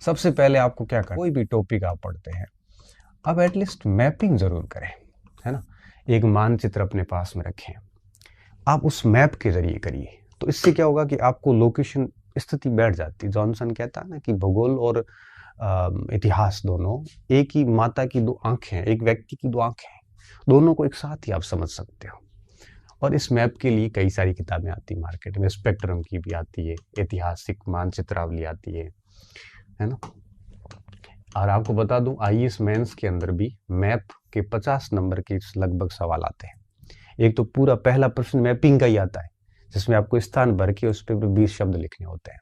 सबसे पहले आपको क्या करना, कोई भी टॉपिक आप पढ़ते हैं, अब एटलीस्ट मैपिंग जरूर करें, है ना। एक मानचित्र अपने पास में रखें, आप उस मैप के जरिए करिए। तो इससे क्या होगा कि आपको लोकेशन स्थिति बैठ जाती है। जॉनसन कहता है ना कि भूगोल और इतिहास दोनों एक ही माता की दो आंखें हैं, एक व्यक्ति की दो आंखें हैं, दोनों को एक साथ ही आप समझ सकते हो। और इस मैप के लिए कई सारी किताबें आती है मार्केट में, स्पेक्ट्रम की भी आती है, ऐतिहासिक मानचित्रावली आती है ना। और आपको बता दूं, आईएएस मेंस के अंदर भी मैप के 50 नंबर के लगभग सवाल आते हैं। एक तो पूरा पहला प्रश्न मैपिंग का ही आता है, जिसमें आपको स्थान भर के उस पर 20 शब्द लिखने होते हैं।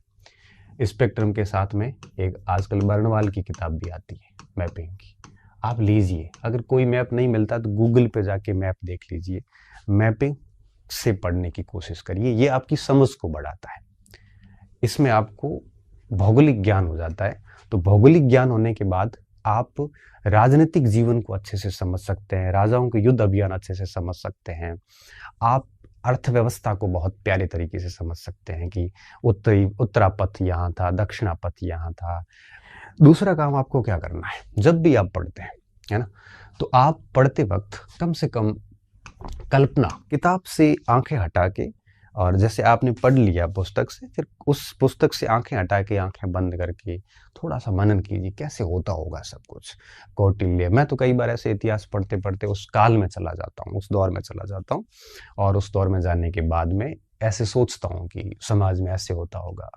स्पेक्ट्रम के साथ में एक आजकल बर्नवाल की किताब भी आती है मैपिंग की, आप लीजिए। अगर कोई मैप नहीं मिलता तो गूगल पे जाके मैप देख लीजिए, मैपिंग से पढ़ने की कोशिश करिए, ये आपकी समझ को बढ़ाता है। इसमें आपको भौगोलिक ज्ञान हो जाता है। तो भौगोलिक ज्ञान होने के बाद आप राजनीतिक जीवन को अच्छे से समझ सकते हैं, राजाओं के युद्ध अभियान अच्छे से समझ सकते हैं, आप अर्थव्यवस्था को बहुत प्यारे तरीके से समझ सकते हैं कि उत्तरापथ यहाँ था, दक्षिणापथ यहाँ था। दूसरा काम आपको क्या करना है, जब भी आप पढ़ते हैं, है ना, तो आप पढ़ते वक्त कम से कम कल्पना, किताब से आंखें हटा के, और जैसे आपने पढ़ लिया पुस्तक से, फिर उस पुस्तक से आंखें हटा के, आंखें बंद करके थोड़ा सा मनन कीजिए, कैसे होता होगा सब कुछ। कौटिल्य, मैं तो कई बार ऐसे इतिहास पढ़ते पढ़ते उस काल में चला जाता हूँ, उस दौर में चला जाता हूँ, और उस दौर में जाने के बाद में ऐसे सोचता हूँ कि समाज में ऐसे होता होगा।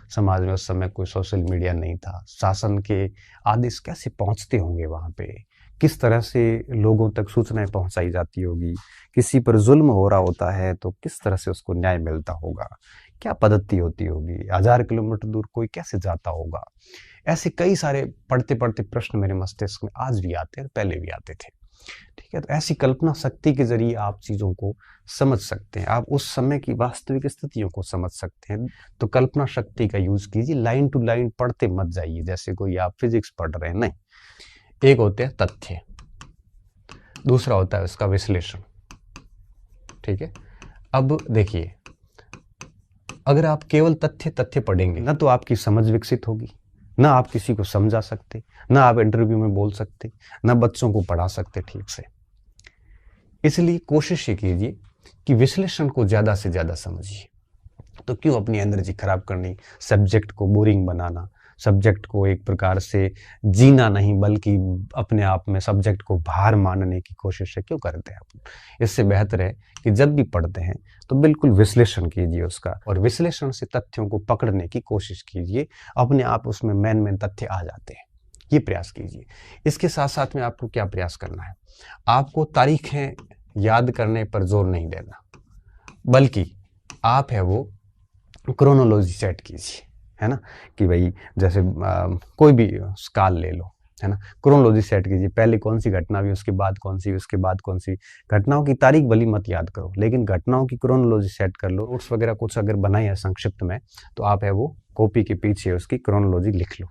समाज में उस समय कोई सोशल मीडिया नहीं था, शासन के आदेश कैसे पहुंचते होंगे वहां पे, किस तरह से लोगों तक सूचनाएं पहुंचाई जाती होगी, किसी पर जुल्म हो रहा होता है तो किस तरह से उसको न्याय मिलता होगा, क्या पद्धति होती होगी, 1000 किलोमीटर दूर कोई कैसे जाता होगा। ऐसे कई सारे पढ़ते पढ़ते प्रश्न मेरे मस्तिष्क में आज भी आते हैं, पहले भी आते थे। ठीक है, तो ऐसी कल्पना शक्ति के जरिए आप चीजों को समझ सकते हैं, आप उस समय की वास्तविक स्थितियों को समझ सकते हैं। तो कल्पना शक्ति का यूज कीजिए, लाइन टू लाइन पढ़ते मत जाइए जैसे कोई आप फिजिक्स पढ़ रहे हैं, नहीं। एक होते हैं तथ्य, दूसरा होता है उसका विश्लेषण। ठीक है, अब देखिए, अगर आप केवल तथ्य पढ़ेंगे ना तो आपकी समझ विकसित होगी, ना आप किसी को समझा सकते, ना आप इंटरव्यू में बोल सकते, ना बच्चों को पढ़ा सकते ठीक से। इसलिए कोशिश ये कीजिए कि विश्लेषण को ज्यादा से ज्यादा समझिए। तो क्यों अपनी एनर्जी खराब करनी, सब्जेक्ट को बोरिंग बनाना, सब्जेक्ट को एक प्रकार से जीना नहीं बल्कि अपने आप में सब्जेक्ट को भार मानने की कोशिश है, क्यों करते हैं आप। इससे बेहतर है कि जब भी पढ़ते हैं तो बिल्कुल विश्लेषण कीजिए उसका, और विश्लेषण से तथ्यों को पकड़ने की कोशिश कीजिए, अपने आप उसमें मेन तथ्य आ जाते हैं, ये प्रयास कीजिए। इसके साथ साथ में आपको क्या प्रयास करना है, आपको तारीखें याद करने पर जोर नहीं देना, बल्कि आप है वो क्रोनोलॉजी सेट कीजिए, है ना, कि भाई जैसे कोई भी काल ले लो, है ना, क्रोनोलॉजी सेट कीजिए, पहले कौन सी घटना हुई, उसके बाद कौन सी, उसके बाद कौन सी। घटनाओं की तारीख भली मत याद करो, लेकिन घटनाओं की क्रोनोलॉजी सेट कर लो। नोट्स वगैरह कुछ अगर बनाई है संक्षिप्त में, तो आप है वो कॉपी के पीछे उसकी क्रोनोलॉजी लिख लो।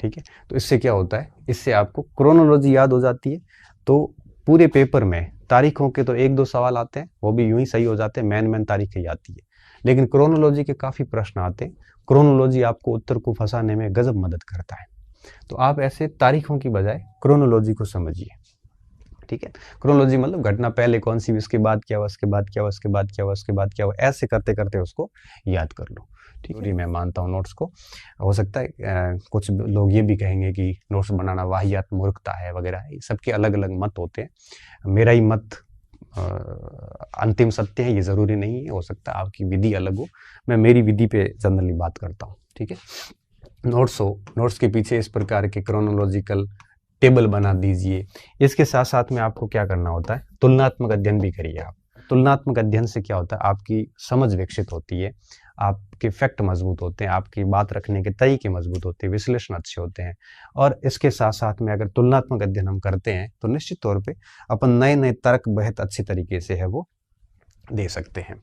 ठीक है, तो इससे क्या होता है, इससे आपको क्रोनोलॉजी याद हो जाती है। तो पूरे पेपर में तारीखों के तो 1-2 सवाल आते हैं, वो भी यूं ही सही हो जाते हैं, मेन तारीख ही आती है, लेकिन क्रोनोलॉजी के काफी प्रश्न आते हैं। क्रोनोलॉजी आपको उत्तर को फंसाने में गजब मदद करता है। तो आप ऐसे तारीखों की बजाय क्रोनोलॉजी को समझिए। ठीक है, क्रोनोलॉजी मतलब घटना पहले कौन सी, उसके बाद क्या हुआ, उसके बाद क्या हुआ, उसके बाद क्या हुआ, उसके बाद क्या हुआ, ऐसे करते करते उसको याद कर लो। ठीक है, मैं मानता हूँ नोट्स को। हो सकता है कुछ लोग ये भी कहेंगे कि नोट्स बनाना वाहियात मूर्खता है वगैरह, सबके अलग अलग मत होते हैं। मेरा ही मत अंतिम सत्य है ये जरूरी नहीं है, हो सकता है आपकी विधि अलग हो, मैं मेरी विधि पे जनरली बात करता हूँ। ठीक है, नोट्स के पीछे इस प्रकार के क्रोनोलॉजिकल टेबल बना दीजिए। इसके साथ साथ में आपको क्या करना होता है, तुलनात्मक अध्ययन भी करिए आप। तुलनात्मक अध्ययन से क्या होता है, आपकी समझ विकसित होती है, आपके फैक्ट मजबूत होते हैं, आपकी बात रखने के तरीके मजबूत होते हैं, विश्लेषण अच्छे होते हैं। और इसके साथ साथ में अगर तुलनात्मक अध्ययन हम करते हैं तो निश्चित तौर पे अपन नए नए तर्क बहुत अच्छी तरीके से है वो दे सकते हैं।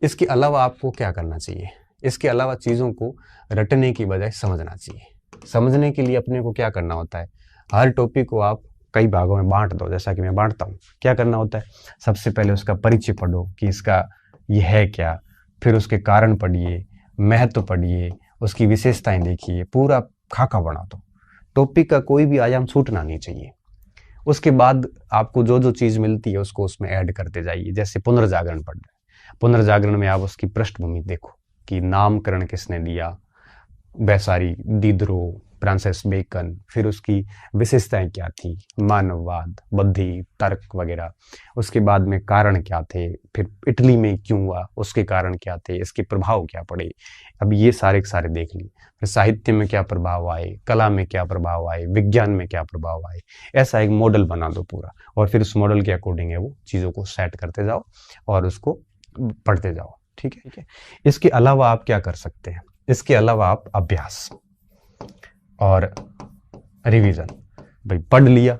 इसके अलावा आपको क्या करना चाहिए, इसके अलावा चीज़ों को रटने की बजाय समझना चाहिए। समझने के लिए अपने को क्या करना होता है, हर टॉपिक को आप कई भागों में बांट दो, जैसा कि मैं बांटता हूँ। क्या करना होता है, सबसे पहले उसका परिचय पढ़ो कि इसका ये है क्या, फिर उसके कारण पढ़िए, महत्व पढ़िए, उसकी विशेषताएं देखिए, पूरा खाका बना दो। टॉपिक का कोई भी आयाम छूटना नहीं चाहिए। उसके बाद आपको जो जो चीज़ मिलती है उसको उसमें ऐड करते जाइए। जैसे पुनर्जागरण पढ़ रहे हैं, पुनर्जागरण में आप उसकी पृष्ठभूमि देखो कि नामकरण किसने दिया, बेसारी, दिदरो, फ्रांसिस बेकन, फिर उसकी विशेषताएं क्या थी, मानववाद, बुद्धि, तर्क वगैरह। उसके बाद में कारण क्या थे, फिर इटली में क्यों हुआ, उसके कारण क्या थे, इसके प्रभाव क्या पड़े। अब ये सारे के सारे देख लिए। फिर साहित्य में क्या प्रभाव आए, कला में क्या प्रभाव आए, विज्ञान में क्या प्रभाव आए। ऐसा एक मॉडल बना दो पूरा, और फिर उस मॉडल के अकॉर्डिंग है वो चीज़ों को सेट करते जाओ और उसको पढ़ते जाओ। ठीक है। इसके अलावा आप क्या कर सकते हैं, इसके अलावा आप अभ्यास और रिवीजन। भाई पढ़ लिया,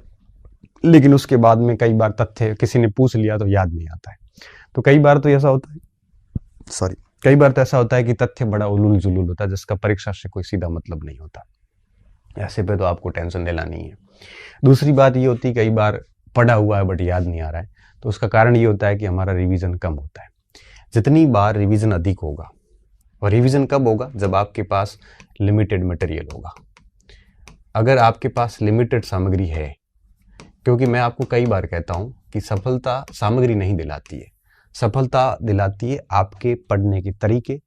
लेकिन उसके बाद में कई बार तथ्य किसी ने पूछ लिया तो याद नहीं आता है। तो कई बार तो ऐसा होता है, कई बार तो ऐसा होता है कि तथ्य बड़ा उलूल जुलूल होता है जिसका परीक्षा से कोई सीधा मतलब नहीं होता। ऐसे पे तो आपको टेंशन लेना नहीं है। दूसरी बात ये होती है कई बार पढ़ा हुआ है बट याद नहीं आ रहा है, तो उसका कारण ये होता है कि हमारा रिवीजन कम होता है। जितनी बार रिवीजन अधिक होगा, और रिवीजन कब होगा, जब आपके पास लिमिटेड मटेरियल होगा। अगर आपके पास लिमिटेड सामग्री है, क्योंकि मैं आपको कई बार कहता हूं कि सफलता सामग्री नहीं दिलाती है, सफलता दिलाती है आपके पढ़ने के तरीके,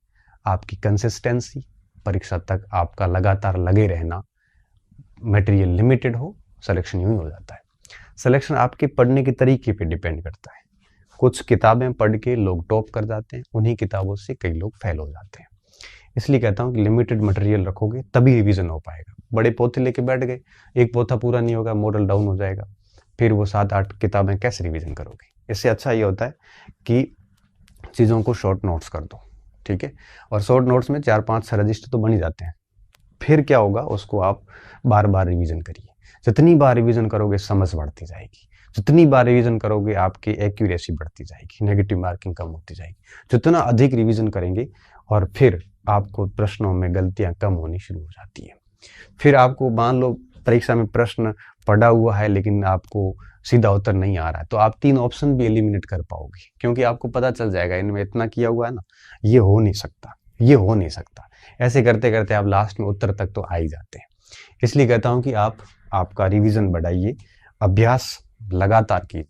आपकी कंसिस्टेंसी, परीक्षा तक आपका लगातार लगे रहना। मटेरियल लिमिटेड हो, सिलेक्शन यूं ही हो जाता है। सिलेक्शन आपके पढ़ने के तरीके पे डिपेंड करता है। कुछ किताबें पढ़ के लोग टॉप कर जाते हैं, उन्हीं किताबों से कई लोग फेल हो जाते हैं। इसलिए कहता हूँ कि लिमिटेड मटेरियल रखोगे तभी रिवीजन हो पाएगा। बड़े पोथे लेके बैठ गए, एक पोथा पूरा नहीं होगा, मॉडल डाउन हो जाएगा, फिर वो 7-8 किताबें कैसे रिवीजन करोगे। इससे अच्छा ये होता है कि चीज़ों को शॉर्ट नोट्स कर दो। ठीक है, और शॉर्ट नोट्स में 4-5 रजिस्टर तो बन ही जाते हैं। फिर क्या होगा, उसको आप बार बार रिवीजन करिए। जितनी बार रिवीजन करोगे समझ बढ़ती जाएगी, जितनी बार रिवीजन करोगे आपकी एक्यूरेसी बढ़ती जाएगी, नेगेटिव मार्किंग कम होती जाएगी। जितना अधिक रिवीजन करेंगे और फिर आपको प्रश्नों में गलतियां कम होनी शुरू हो जाती है। फिर आपको मान लो परीक्षा में प्रश्न पढ़ा हुआ है लेकिन आपको सीधा उत्तर नहीं आ रहा है, तो आप 3 ऑप्शन भी एलिमिनेट कर पाओगे, क्योंकि आपको पता चल जाएगा इनमें इतना किया हुआ है ना, ये हो नहीं सकता, ये हो नहीं सकता। ऐसे करते करते आप लास्ट में उत्तर तक तो आ ही जाते हैं। इसलिए कहता हूं कि आप आपका रिवीजन बढ़ाइए, अभ्यास लगातार कीजिए।